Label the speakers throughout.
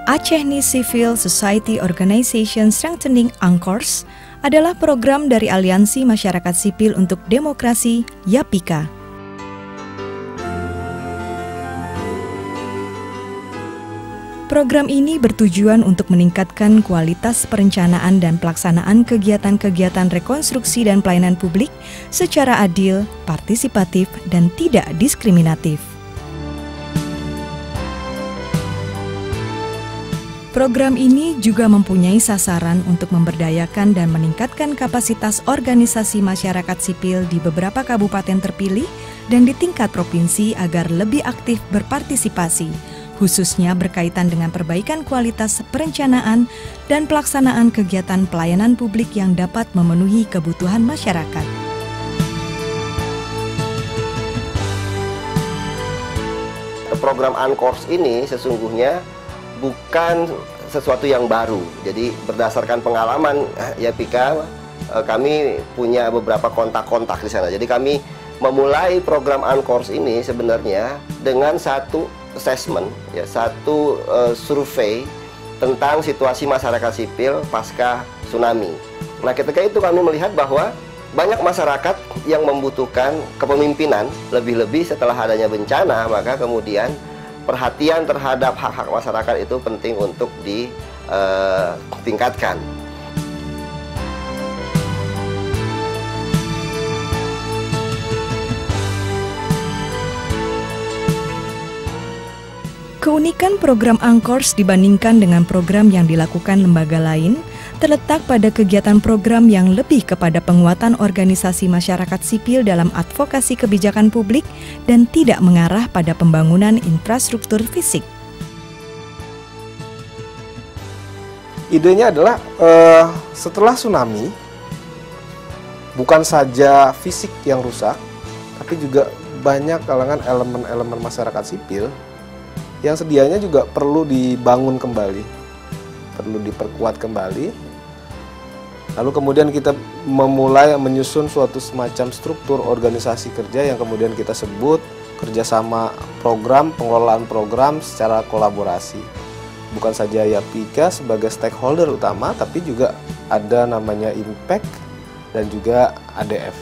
Speaker 1: Acehni Civil Society Organization Strengthening Angkors adalah program dari Aliansi Masyarakat Sipil untuk Demokrasi, YAPIKA. Program ini bertujuan untuk meningkatkan kualitas perencanaan dan pelaksanaan kegiatan-kegiatan rekonstruksi dan pelayanan publik secara adil, partisipatif, dan tidak diskriminatif. Program ini juga mempunyai sasaran untuk memberdayakan dan meningkatkan kapasitas organisasi masyarakat sipil di beberapa kabupaten terpilih dan di tingkat provinsi agar lebih aktif berpartisipasi, khususnya berkaitan dengan perbaikan kualitas perencanaan dan pelaksanaan kegiatan pelayanan publik yang dapat memenuhi kebutuhan masyarakat.
Speaker 2: Program Angkors ini sesungguhnya bukan sesuatu yang baru. Jadi berdasarkan pengalaman YAPIKA, kami punya beberapa kontak-kontak di sana. Jadi kami memulai program Angkors ini sebenarnya dengan satu assessment, ya, satu survei tentang situasi masyarakat sipil pasca tsunami. Nah, ketika itu kami melihat bahwa banyak masyarakat yang membutuhkan kepemimpinan, lebih-lebih setelah adanya bencana, maka kemudian perhatian terhadap hak-hak masyarakat itu penting untuk ditingkatkan.
Speaker 1: Keunikan program Angkors dibandingkan dengan program yang dilakukan lembaga lain terletak pada kegiatan program yang lebih kepada penguatan organisasi masyarakat sipil dalam advokasi kebijakan publik dan tidak mengarah pada pembangunan infrastruktur fisik.
Speaker 3: Idenya adalah setelah tsunami, bukan saja fisik yang rusak, tapi juga banyak kalangan elemen-elemen masyarakat sipil yang sedianya juga perlu dibangun kembali, perlu diperkuat kembali. Lalu kemudian kita memulai menyusun suatu semacam struktur organisasi kerja yang kemudian kita sebut kerjasama program, pengelolaan program secara kolaborasi. Bukan saja YAPIKA sebagai stakeholder utama, tapi juga ada namanya Impact dan juga ADF.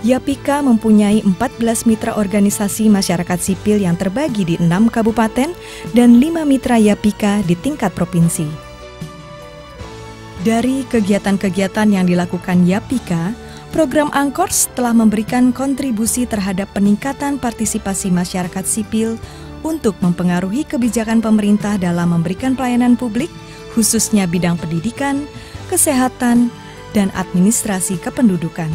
Speaker 1: YAPIKA mempunyai 14 mitra organisasi masyarakat sipil yang terbagi di 6 kabupaten dan 5 mitra YAPIKA di tingkat provinsi. Dari kegiatan-kegiatan yang dilakukan YAPIKA, program Angkors telah memberikan kontribusi terhadap peningkatan partisipasi masyarakat sipil untuk mempengaruhi kebijakan pemerintah dalam memberikan pelayanan publik, khususnya bidang pendidikan, kesehatan, dan administrasi kependudukan.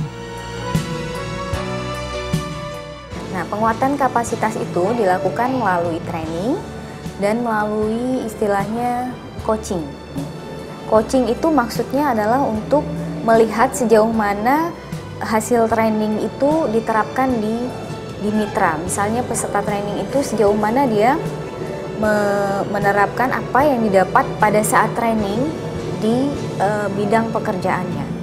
Speaker 4: Nah, penguatan kapasitas itu dilakukan melalui training dan melalui istilahnya coaching. Coaching itu maksudnya adalah untuk melihat sejauh mana hasil training itu diterapkan di mitra. Misalnya peserta training itu sejauh mana dia menerapkan apa yang didapat pada saat training di bidang pekerjaannya.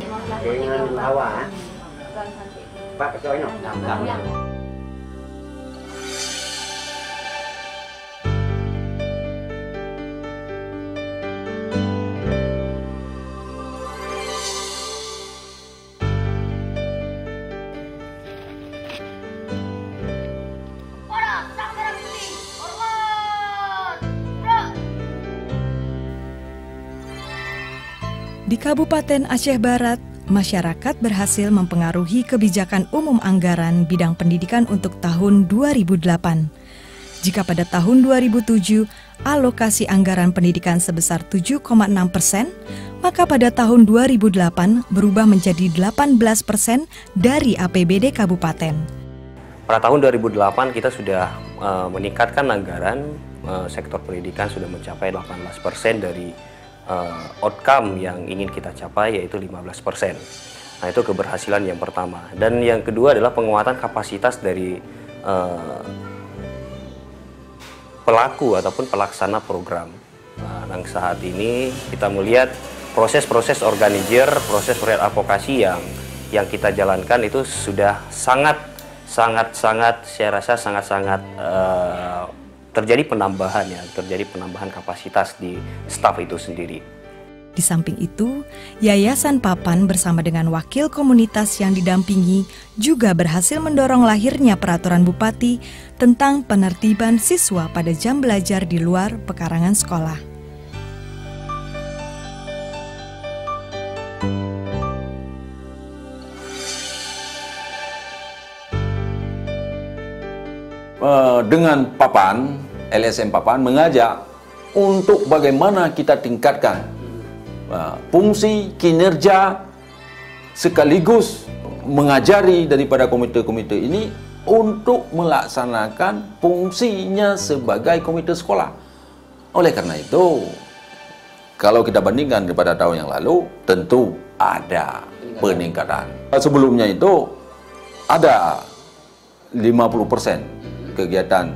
Speaker 1: Di Kabupaten Aceh Barat, masyarakat berhasil mempengaruhi kebijakan umum anggaran bidang pendidikan untuk tahun 2008. Jika pada tahun 2007 alokasi anggaran pendidikan sebesar 7,6%, maka pada tahun 2008 berubah menjadi 18% dari APBD kabupaten.
Speaker 5: Pada tahun 2008 kita sudah meningkatkan anggaran sektor pendidikan sudah mencapai 18% dari outcome yang ingin kita capai, yaitu 15%. Nah, itu keberhasilan yang pertama. Dan yang kedua adalah penguatan kapasitas dari pelaku ataupun pelaksana program. Nah, dan saat ini kita melihat proses-proses organizer, proses advokasi yang kita jalankan itu sudah sangat saya rasa sangat terjadi penambahan kapasitas di staf itu sendiri.
Speaker 1: Di samping itu, Yayasan Papan bersama dengan wakil komunitas yang didampingi juga berhasil mendorong lahirnya peraturan Bupati tentang penertiban siswa pada jam belajar di luar pekarangan sekolah.
Speaker 6: Dengan Papan, LSM Papan mengajak untuk bagaimana kita tingkatkan fungsi, kinerja, sekaligus mengajari daripada komite-komite ini untuk melaksanakan fungsinya sebagai komite sekolah. Oleh karena itu, kalau kita bandingkan daripada tahun yang lalu, tentu ada peningkatan. Sebelumnya itu ada 50% kegiatan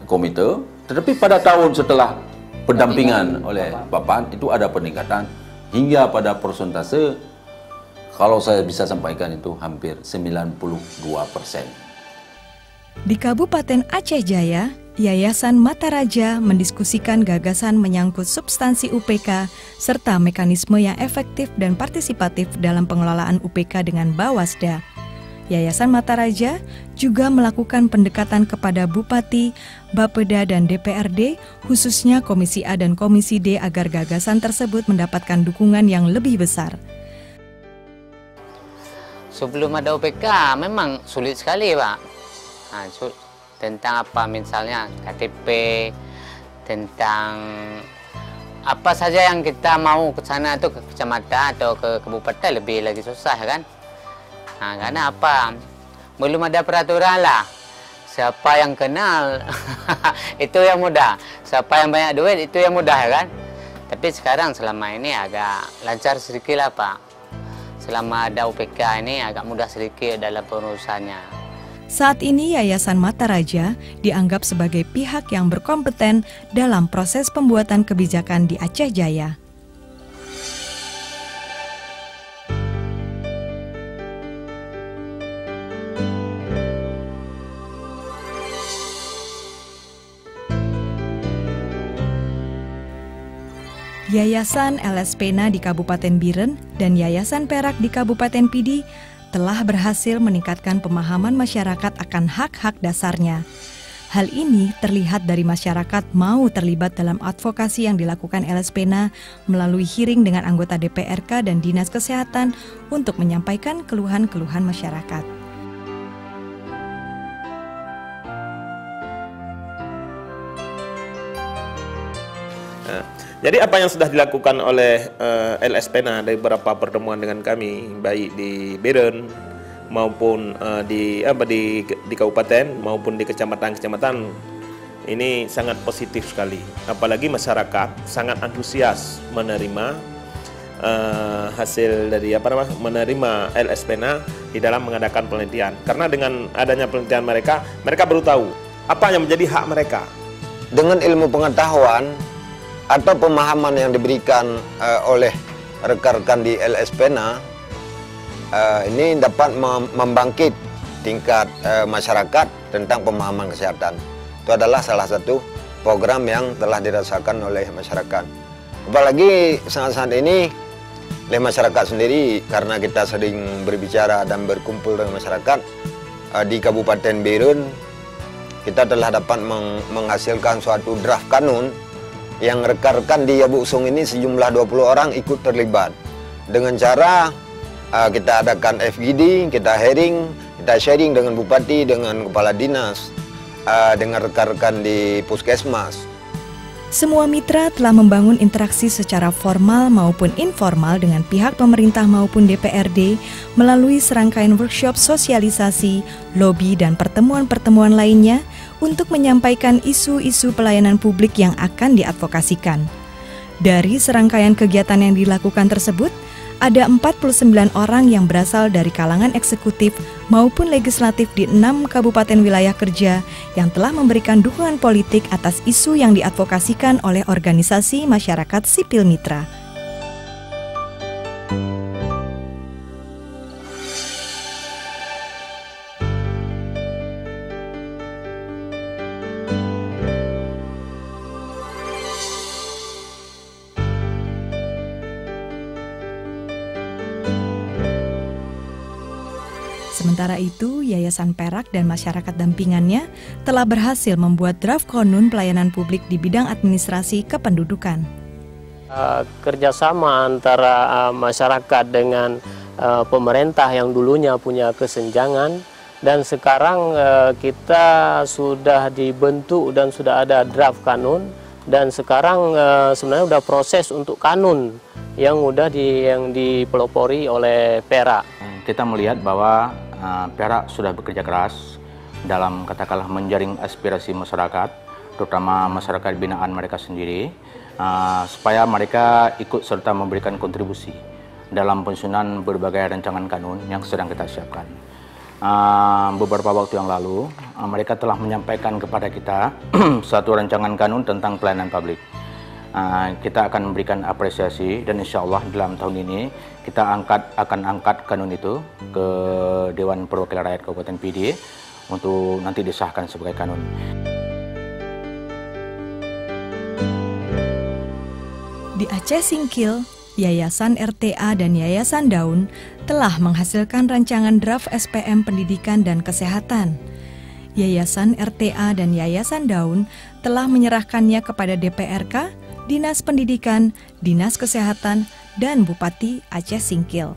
Speaker 6: komite, tetapi pada tahun setelah pendampingan oleh Papan itu ada peningkatan hingga pada persentase, kalau saya bisa sampaikan itu hampir 92%.
Speaker 1: Di Kabupaten Aceh Jaya, Yayasan Mataraja mendiskusikan gagasan menyangkut substansi UPK serta mekanisme yang efektif dan partisipatif dalam pengelolaan UPK dengan Bawasda. Yayasan Mataraja juga melakukan pendekatan kepada Bupati, Bapeda, dan DPRD, khususnya Komisi A dan Komisi D agar gagasan tersebut mendapatkan dukungan yang lebih besar.
Speaker 7: Sebelum ada UPK memang sulit sekali, Pak. Nah, tentang apa misalnya KTP, tentang apa saja yang kita mau ke sana atau ke kecamatan atau ke kabupaten lebih lagi susah, kan? Nah, karena apa? Belum ada peraturan lah. Siapa yang kenal itu yang mudah. Siapa yang banyak duit itu yang mudah, kan? Tapi sekarang selama ini agak lancar sedikit lah, Pak. Selama ada UPK ini agak mudah sedikit dalam perurusannya.
Speaker 1: Saat ini Yayasan Mataraja dianggap sebagai pihak yang berkompeten dalam proses pembuatan kebijakan di Aceh Jaya. Yayasan LSPena di Kabupaten Biren dan Yayasan Perak di Kabupaten Pidi telah berhasil meningkatkan pemahaman masyarakat akan hak-hak dasarnya. Hal ini terlihat dari masyarakat mau terlibat dalam advokasi yang dilakukan LSPena melalui hearing dengan anggota DPRK dan Dinas Kesehatan untuk menyampaikan keluhan-keluhan masyarakat.
Speaker 8: Jadi apa yang sudah dilakukan oleh LSPena dari beberapa pertemuan dengan kami, baik di Biren maupun di kabupaten maupun di kecamatan-kecamatan, ini sangat positif sekali. Apalagi masyarakat sangat antusias menerima hasil dari menerima LSPena di dalam mengadakan penelitian. Karena dengan adanya penelitian mereka baru tahu apa yang menjadi hak mereka.
Speaker 9: Dengan ilmu pengetahuan atau pemahaman yang diberikan oleh rekan-rekan di LSPena, ini dapat membangkit tingkat masyarakat tentang pemahaman kesehatan. Itu adalah salah satu program yang telah dirasakan oleh masyarakat. Apalagi saat-saat ini oleh masyarakat sendiri, karena kita sering berbicara dan berkumpul dengan masyarakat di Kabupaten Biren, kita telah dapat menghasilkan suatu draft kanun yang rekan-rekan di Yabuk Sung ini sejumlah 20 orang ikut terlibat. Dengan cara kita adakan FGD, kita hearing, kita sharing dengan Bupati, dengan Kepala Dinas, dengan rekan-rekan di Puskesmas.
Speaker 1: Semua mitra telah membangun interaksi secara formal maupun informal dengan pihak pemerintah maupun DPRD melalui serangkaian workshop sosialisasi, lobby, dan pertemuan-pertemuan lainnya untuk menyampaikan isu-isu pelayanan publik yang akan diadvokasikan. Dari serangkaian kegiatan yang dilakukan tersebut, ada 49 orang yang berasal dari kalangan eksekutif maupun legislatif di 6 kabupaten wilayah kerja yang telah memberikan dukungan politik atas isu yang diadvokasikan oleh organisasi masyarakat sipil mitra. Sementara itu, Yayasan Perak dan masyarakat dampingannya telah berhasil membuat draft konun pelayanan publik di bidang administrasi kependudukan.
Speaker 10: Kerjasama antara masyarakat dengan pemerintah yang dulunya punya kesenjangan, dan sekarang kita sudah dibentuk dan sudah ada draft kanun, dan sekarang sebenarnya sudah proses untuk kanun yang dipelopori oleh Perak.
Speaker 11: Kita melihat bahwa Perak sudah bekerja keras dalam katakanlah menjaring aspirasi masyarakat, terutama masyarakat binaan mereka sendiri, supaya mereka ikut serta memberikan kontribusi dalam penyusunan berbagai rancangan kanun yang sedang kita siapkan. Beberapa waktu yang lalu, mereka telah menyampaikan kepada kita satu rancangan kanun tentang pelayanan publik. Kita akan memberikan apresiasi dan insya Allah dalam tahun ini kita akan angkat kanun itu ke Dewan Perwakilan Rakyat Kabupaten PD untuk nanti disahkan sebagai kanun.
Speaker 1: Di Aceh Singkil, Yayasan RTA dan Yayasan Daun telah menghasilkan rancangan draft SPM Pendidikan dan Kesehatan. Yayasan RTA dan Yayasan Daun telah menyerahkannya kepada DPRK, Dinas Pendidikan, Dinas Kesehatan, dan Bupati Aceh Singkil.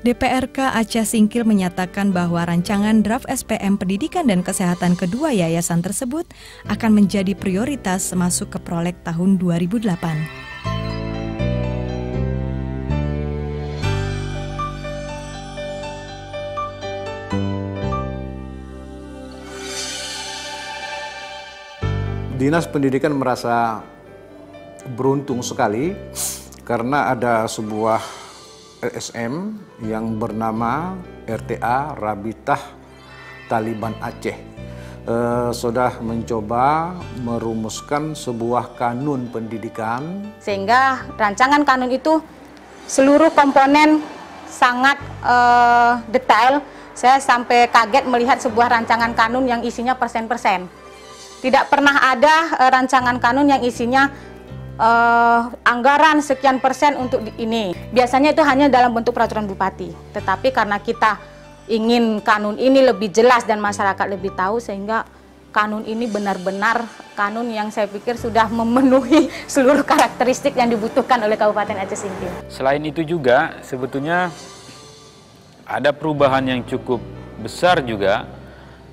Speaker 1: DPRK Aceh Singkil menyatakan bahwa rancangan draft SPM Pendidikan dan Kesehatan kedua yayasan tersebut akan menjadi prioritas masuk ke Prolek tahun 2008.
Speaker 12: Dinas Pendidikan merasa beruntung sekali karena ada sebuah LSM yang bernama RTA Rabitah Taliban Aceh. Sudah mencoba merumuskan sebuah kanun pendidikan.
Speaker 13: Sehingga rancangan kanun itu seluruh komponen sangat detail. Saya sampai kaget melihat sebuah rancangan kanun yang isinya persen-persen. Tidak pernah ada rancangan kanun yang isinya anggaran sekian persen untuk ini. Biasanya itu hanya dalam bentuk peraturan bupati. Tetapi karena kita ingin kanun ini lebih jelas dan masyarakat lebih tahu, sehingga kanun ini benar-benar kanun yang saya pikir sudah memenuhi seluruh karakteristik yang dibutuhkan oleh Kabupaten Aceh Singkil.
Speaker 14: Selain itu juga sebetulnya ada perubahan yang cukup besar juga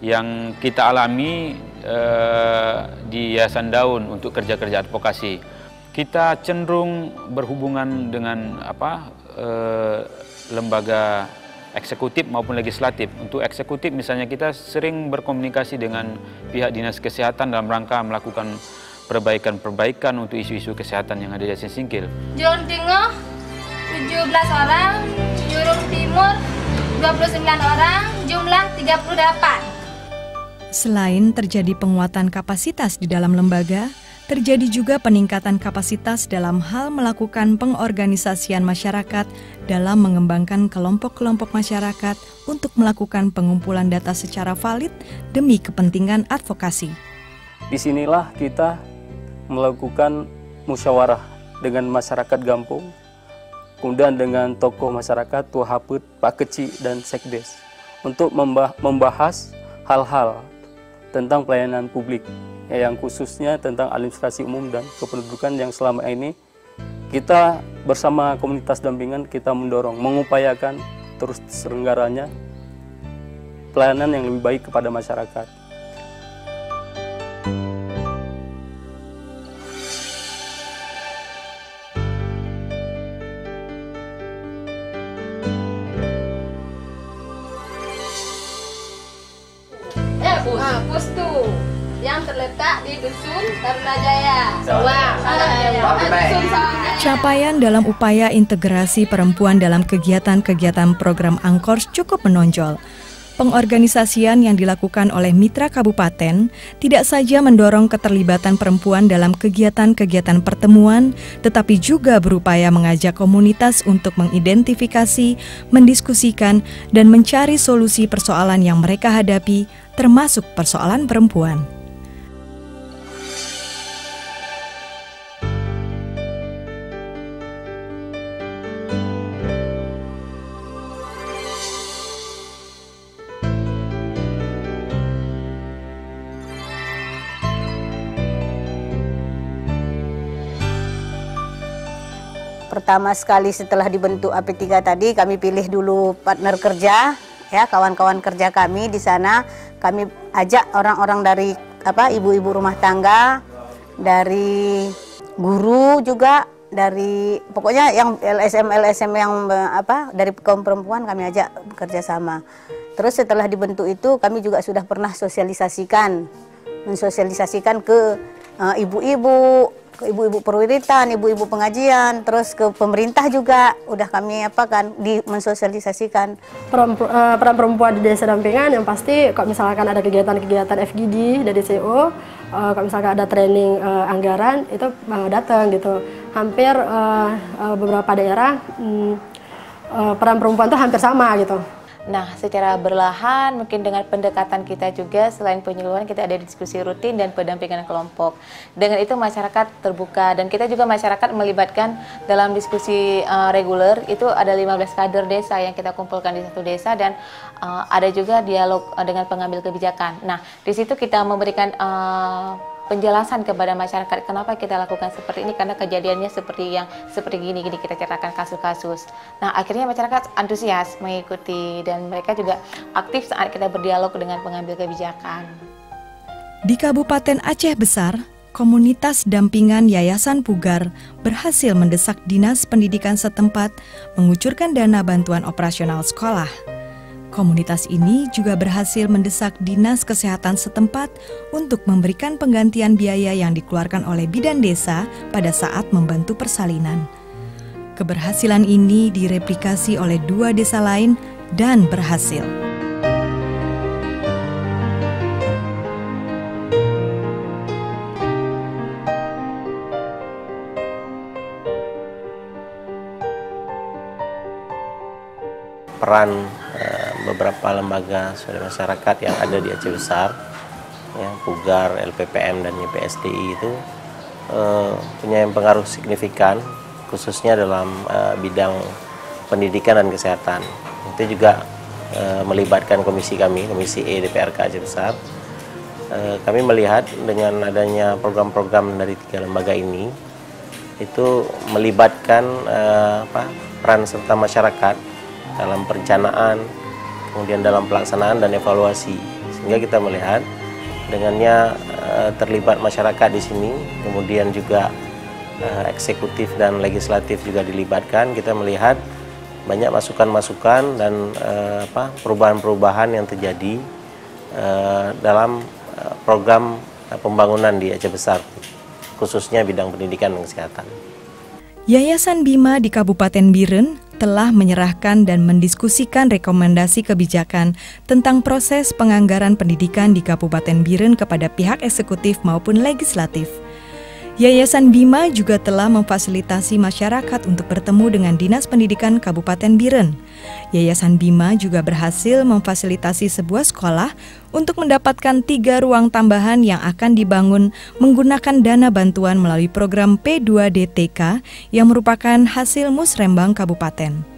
Speaker 14: yang kita alami di Yayasan Daun untuk kerja-kerja advokasi. Kita cenderung berhubungan dengan lembaga eksekutif maupun legislatif. Untuk eksekutif misalnya kita sering berkomunikasi dengan pihak Dinas Kesehatan dalam rangka melakukan perbaikan-perbaikan untuk isu-isu kesehatan yang ada di Aceh Singkil.
Speaker 15: Jurung Tengah 17 orang, Jurung Timur 29 orang, jumlah 38.
Speaker 1: Selain terjadi penguatan kapasitas di dalam lembaga, terjadi juga peningkatan kapasitas dalam hal melakukan pengorganisasian masyarakat dalam mengembangkan kelompok-kelompok masyarakat untuk melakukan pengumpulan data secara valid demi kepentingan advokasi.
Speaker 16: Disinilah kita melakukan musyawarah dengan masyarakat Gampung, kemudian dengan tokoh masyarakat, Tua Haput, Pak Keci, dan Sekdes untuk membahas hal-hal tentang pelayanan publik, yang khususnya tentang administrasi umum dan kependudukan yang selama ini kita bersama komunitas dampingan kita mendorong, mengupayakan terus terselenggaranya pelayanan yang lebih baik kepada masyarakat.
Speaker 15: yang terletak di Dusun Tarunajaya, Sawang, Dusun Sawang.
Speaker 1: Capaian dalam upaya integrasi perempuan dalam kegiatan-kegiatan program Angkors cukup menonjol. Pengorganisasian yang dilakukan oleh mitra kabupaten tidak saja mendorong keterlibatan perempuan dalam kegiatan-kegiatan pertemuan, tetapi juga berupaya mengajak komunitas untuk mengidentifikasi, mendiskusikan, dan mencari solusi persoalan yang mereka hadapi, termasuk persoalan perempuan.
Speaker 17: Pertama sekali setelah dibentuk AP3 tadi, kami pilih dulu partner kerja, ya, kawan-kawan kerja kami di sana. Kami ajak orang-orang dari ibu-ibu rumah tangga, dari guru juga, dari pokoknya yang LSM yang dari kaum perempuan kami ajak bekerja sama. Terus setelah dibentuk itu kami juga sudah pernah mensosialisasikan ke ibu-ibu, ke ibu-ibu perwiritan, ibu-ibu pengajian, terus ke pemerintah juga udah kami mensosialisasikan.
Speaker 18: Peran perempuan di desa dampingan yang pasti kalau misalkan ada kegiatan-kegiatan FGD dari CEO, kalau misalkan ada training anggaran itu datang gitu. Hampir beberapa daerah peran perempuan itu hampir sama gitu.
Speaker 4: Nah, secara berlahan mungkin dengan pendekatan kita juga selain penyuluhan kita ada diskusi rutin dan pendampingan kelompok. Dengan itu masyarakat terbuka dan kita juga masyarakat melibatkan dalam diskusi reguler itu ada 15 kader desa yang kita kumpulkan di satu desa dan ada juga dialog dengan pengambil kebijakan. Nah, di situ kita memberikan penjelasan kepada masyarakat kenapa kita lakukan seperti ini karena kejadiannya seperti gini kita ceritakan kasus-kasus. Nah, akhirnya masyarakat antusias mengikuti dan mereka juga aktif saat kita berdialog dengan pengambil kebijakan.
Speaker 1: Di Kabupaten Aceh Besar, komunitas dampingan Yayasan Pugar berhasil mendesak Dinas Pendidikan setempat mengucurkan dana bantuan operasional sekolah. Komunitas ini juga berhasil mendesak Dinas Kesehatan setempat untuk memberikan penggantian biaya yang dikeluarkan oleh bidan desa pada saat membantu persalinan. Keberhasilan ini direplikasi oleh 2 desa lain dan berhasil.
Speaker 19: Peran beberapa lembaga swadaya masyarakat yang ada di Aceh Besar, ya, Pugar, LPPM, dan YPSDI itu punya pengaruh signifikan, khususnya dalam bidang pendidikan dan kesehatan. Itu juga melibatkan komisi kami, Komisi E DPRK Aceh Besar. Kami melihat dengan adanya program-program dari 3 lembaga ini, itu melibatkan peran serta masyarakat dalam perencanaan, kemudian dalam pelaksanaan dan evaluasi, sehingga kita melihat dengannya terlibat masyarakat di sini, kemudian juga eksekutif dan legislatif juga dilibatkan. Kita melihat banyak masukan-masukan dan perubahan-perubahan yang terjadi dalam program pembangunan di Aceh Besar, khususnya bidang pendidikan dan kesehatan.
Speaker 1: Yayasan Bima di Kabupaten Biren telah menyerahkan dan mendiskusikan rekomendasi kebijakan tentang proses penganggaran pendidikan di Kabupaten Biren kepada pihak eksekutif maupun legislatif. Yayasan Bima juga telah memfasilitasi masyarakat untuk bertemu dengan Dinas Pendidikan Kabupaten Biren. Yayasan Bima juga berhasil memfasilitasi sebuah sekolah untuk mendapatkan 3 ruang tambahan yang akan dibangun menggunakan dana bantuan melalui program P2DTK yang merupakan hasil Musrembang Kabupaten.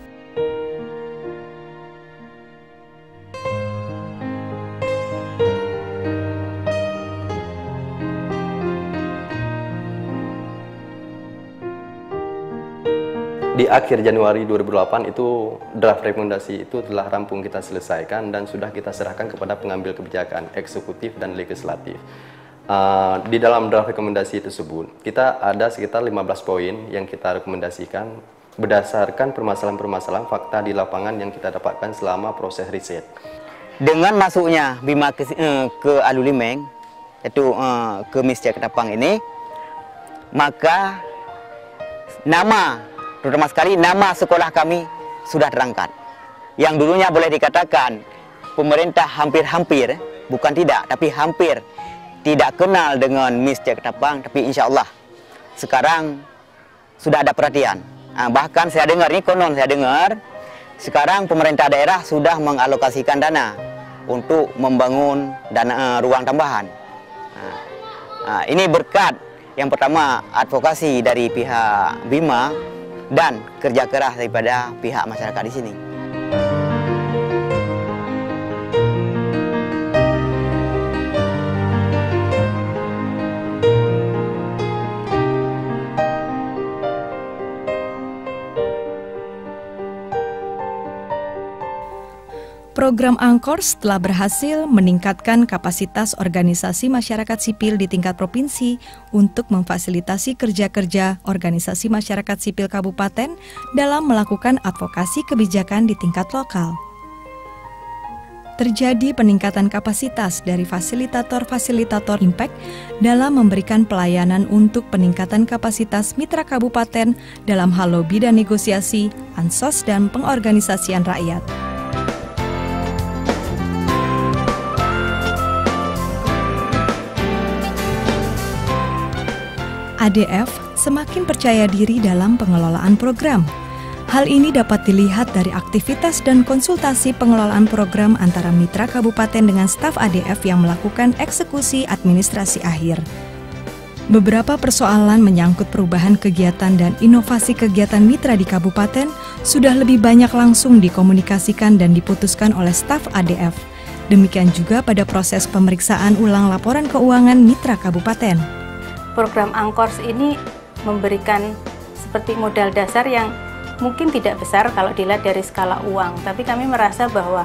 Speaker 20: Di akhir Januari 2008 itu draft rekomendasi itu telah rampung kita selesaikan dan sudah kita serahkan kepada pengambil kebijakan eksekutif dan legislatif. Di dalam draft rekomendasi tersebut kita ada sekitar 15 poin yang kita rekomendasikan berdasarkan permasalahan-permasalahan fakta di lapangan yang kita dapatkan selama proses riset.
Speaker 21: Dengan masuknya Bima ke Alulimeng, yaitu ke Miss Cek Ketapang ini, maka nama, terutama sekali nama sekolah kami sudah terangkat. Yang dulunya boleh dikatakan pemerintah hampir-hampir, bukan tidak, tapi hampir tidak kenal dengan Miss Cek Ketapang, tapi insya Allah sekarang sudah ada perhatian. Bahkan saya dengar, ini konon saya dengar, sekarang pemerintah daerah sudah mengalokasikan dana untuk membangun ruang tambahan. Ini berkat yang pertama advokasi dari pihak BIMA dan kerja keras daripada pihak masyarakat di sini.
Speaker 1: Program Angkors telah berhasil meningkatkan kapasitas organisasi masyarakat sipil di tingkat provinsi untuk memfasilitasi kerja-kerja organisasi masyarakat sipil kabupaten dalam melakukan advokasi kebijakan di tingkat lokal. Terjadi peningkatan kapasitas dari fasilitator-fasilitator impact dalam memberikan pelayanan untuk peningkatan kapasitas mitra kabupaten dalam hal lobi dan negosiasi, ansos, dan pengorganisasian rakyat. ADF semakin percaya diri dalam pengelolaan program. Hal ini dapat dilihat dari aktivitas dan konsultasi pengelolaan program antara mitra kabupaten dengan staf ADF yang melakukan eksekusi administrasi akhir. Beberapa persoalan menyangkut perubahan kegiatan dan inovasi kegiatan mitra di kabupaten sudah lebih banyak langsung dikomunikasikan dan diputuskan oleh staf ADF. Demikian juga pada proses pemeriksaan ulang laporan keuangan mitra kabupaten.
Speaker 17: Program Angkors ini memberikan seperti modal dasar yang mungkin tidak besar kalau dilihat dari skala uang, tapi kami merasa bahwa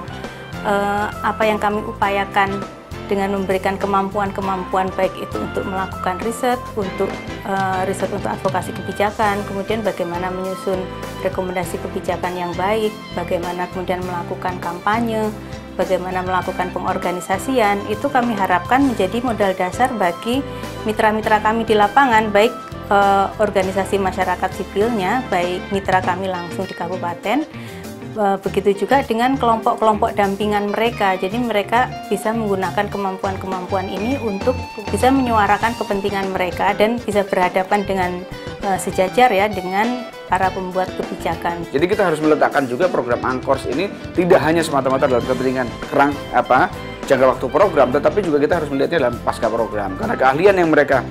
Speaker 17: apa yang kami upayakan dengan memberikan kemampuan-kemampuan baik itu untuk melakukan riset untuk advokasi kebijakan, kemudian bagaimana menyusun rekomendasi kebijakan yang baik, bagaimana kemudian melakukan kampanye, bagaimana melakukan pengorganisasian, itu kami harapkan menjadi modal dasar bagi mitra-mitra kami di lapangan, baik organisasi masyarakat sipilnya, baik mitra kami langsung di kabupaten, begitu juga dengan kelompok-kelompok dampingan mereka. Jadi mereka bisa menggunakan kemampuan-kemampuan ini untuk bisa menyuarakan kepentingan mereka dan bisa berhadapan dengan sejajar ya dengan para pembuat kebijakan.
Speaker 22: Jadi kita harus meletakkan juga program Angkors ini tidak hanya semata-mata dalam kepentingan jangka waktu program, tetapi juga kita harus melihatnya dalam pasca program. Karena keahlian yang mereka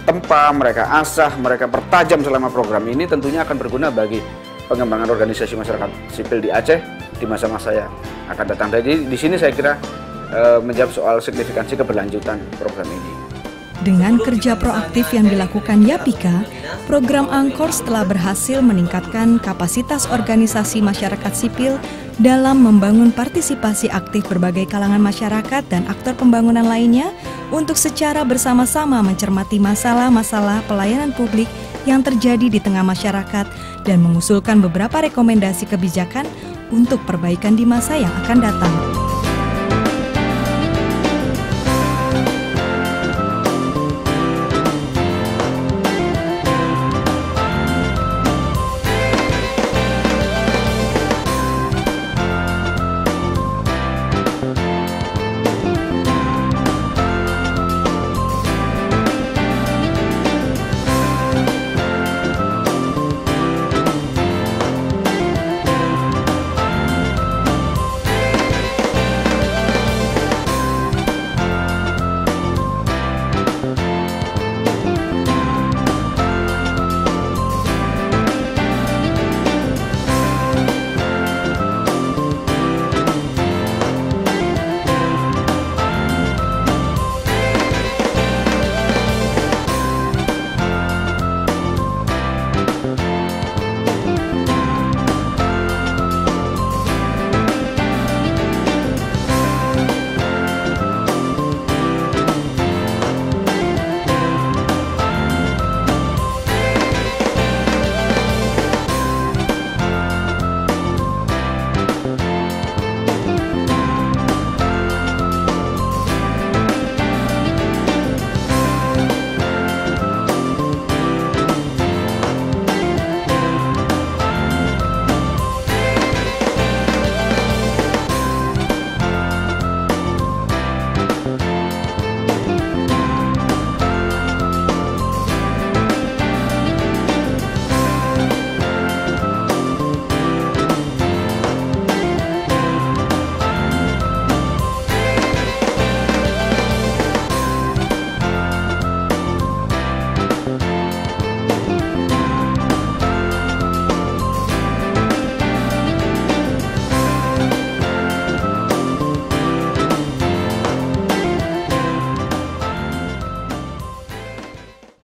Speaker 22: tempa, mereka asah, mereka pertajam selama program ini tentunya akan berguna bagi pengembangan organisasi masyarakat sipil di Aceh di masa-masa yang akan datang. Jadi di sini saya kira menjawab soal signifikansi keberlanjutan program ini.
Speaker 1: Dengan kerja proaktif yang dilakukan Yapika, program Angkors telah berhasil meningkatkan kapasitas organisasi masyarakat sipil dalam membangun partisipasi aktif berbagai kalangan masyarakat dan aktor pembangunan lainnya untuk secara bersama-sama mencermati masalah-masalah pelayanan publik yang terjadi di tengah masyarakat dan mengusulkan beberapa rekomendasi kebijakan untuk perbaikan di masa yang akan datang.